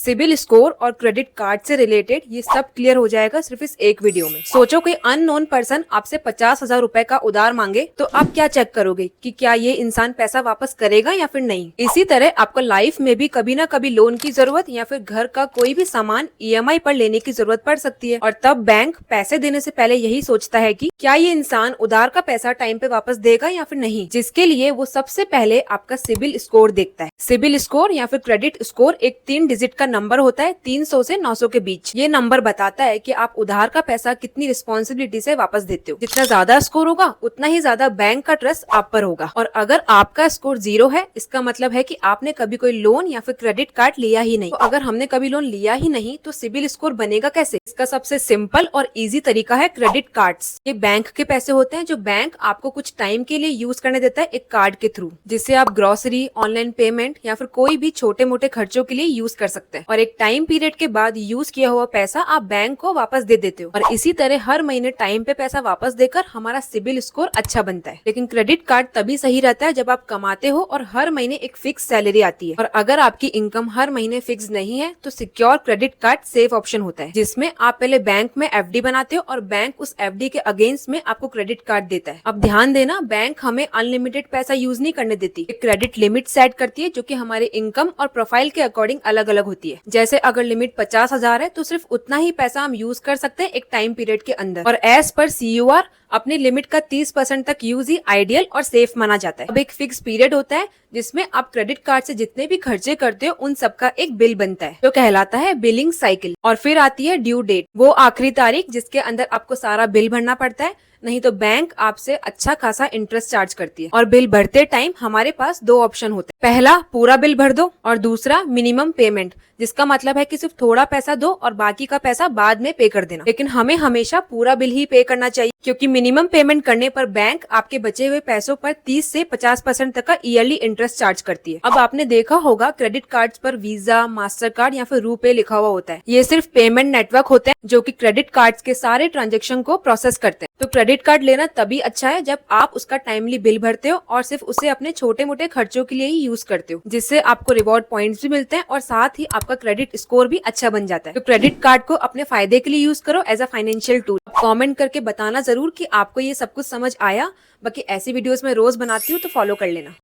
CIBIL score और credit card से related ये सब क्लियर हो जाएगा सिर्फ इस एक वीडियो में। सोचो कोई अननोन पर्सन आपसे 50,000 रुपए का उधार मांगे तो आप क्या चेक करोगे कि क्या ये इंसान पैसा वापस करेगा या फिर नहीं। इसी तरह आपको लाइफ में भी कभी ना कभी लोन की जरूरत या फिर घर का कोई भी सामान ईएमआई पर लेने की जरूरत पड़ सकती है और तब बैंक पैसे देने से पहले यही सोचता है कि क्या ये इंसान उधार का पैसा टाइम पे वापस देगा या फिर नहीं, जिसके लिए वो सबसे पहले आपका सिबिल स्कोर देखता है। सिबिल स्कोर या फिर क्रेडिट स्कोर एक 3 डिजिट का नंबर होता है 300 से 900 के बीच। ये नंबर बताता है कि आप उधार का पैसा कितनी रिस्पॉन्सिबिलिटी से वापस देते हो। जितना ज्यादा स्कोर होगा उतना ही ज्यादा बैंक का ट्रस्ट आप पर होगा। और अगर आपका स्कोर 0 है, इसका मतलब है कि आपने कभी कोई लोन या फिर क्रेडिट कार्ड लिया ही नहीं। तो अगर हमने कभी लोन लिया ही नहीं तो सिबिल स्कोर बनेगा कैसे? इसका सबसे सिंपल और इजी तरीका है क्रेडिट कार्ड्स। ये बैंक के पैसे होते हैं जो बैंक आपको कुछ टाइम के लिए यूज करने देता है एक कार्ड के थ्रू, जिससे आप ग्रोसरी, ऑनलाइन पेमेंट या फिर कोई भी छोटे मोटे खर्चों के लिए यूज कर सकते हैं। और एक टाइम पीरियड के बाद यूज किया हुआ पैसा आप बैंक को वापस दे देते हो। और इसी तरह हर महीने टाइम पे पैसा वापस देकर हमारा सिबिल स्कोर अच्छा बनता है। लेकिन क्रेडिट कार्ड तभी सही रहता है जब आप कमाते हो और हर महीने एक फिक्स सैलरी आती है। और अगर आपकी इनकम हर महीने फिक्स नहीं है तो secure credit card safe option होता है, जिसमें आप पहले बैंक में एफडी बनाते हो और बैंक उस एफडी के अगेंस्ट में आपको क्रेडिट कार्ड देता है। अब ध्यान देना, बैंक हमें अनलिमिटेड पैसा यूज नहीं करने देती। क्रेडिट लिमिट सेट करती है जो कि हमारे इनकम और प्रोफाइल के अकॉर्डिंग अलग अलग होती है। जैसे अगर लिमिट 50,000 है तो सिर्फ उतना ही पैसा हम यूज कर सकते हैं एक टाइम पीरियड के अंदर। और एज पर CUR अपनी लिमिट का 30% तक यूज ही आइडियल और सेफ माना जाता है। अब एक फिक्स पीरियड होता है जिसमें आप क्रेडिट कार्ड से जितने भी खर्चे करते हो उन सबका एक बिल बनता है जो कहलाता है बिलिंग साइकिल। और फिर आती है ड्यू डेट, वो आखिरी तारीख जिसके अंदर आपको सारा बिल भरना पड़ता है, नहीं तो बैंक आपसे अच्छा खासा इंटरेस्ट चार्ज करती है। और बिल भरते टाइम हमारे पास 2 ऑप्शन होते हैं, पहला पूरा बिल भर दो और दूसरा मिनिमम पेमेंट, जिसका मतलब है कि सिर्फ थोड़ा पैसा दो और बाकी का पैसा बाद में पे कर देना। लेकिन हमें हमेशा पूरा बिल ही पे करना चाहिए, क्योंकि मिनिमम पेमेंट करने पर बैंक आपके बचे हुए पैसों पर 30 से 50% तक का ईयरली इंटरेस्ट चार्ज करती है। अब आपने देखा होगा क्रेडिट कार्ड्स पर वीजा, मास्टर कार्ड या फिर रुपे लिखा हुआ होता है। ये सिर्फ पेमेंट नेटवर्क होते हैं जो कि क्रेडिट कार्ड्स के सारे ट्रांजेक्शन को प्रोसेस करते हैं। तो क्रेडिट कार्ड लेना तभी अच्छा है जब आप उसका टाइमली बिल भरते हो और सिर्फ उसे अपने छोटे मोटे खर्चों के लिए ही यूज करते हो, जिससे आपको रिवॉर्ड पॉइंट्स भी मिलते हैं और साथ ही आपका क्रेडिट स्कोर भी अच्छा बन जाता है। तो क्रेडिट कार्ड को अपने फायदे के लिए यूज करो as a financial tool. Comment करके बताना जरूर कि आपको ये सब कुछ समझ आया। बाकी ऐसी वीडियोस मैं रोज बनाती हूँ तो फॉलो कर लेना।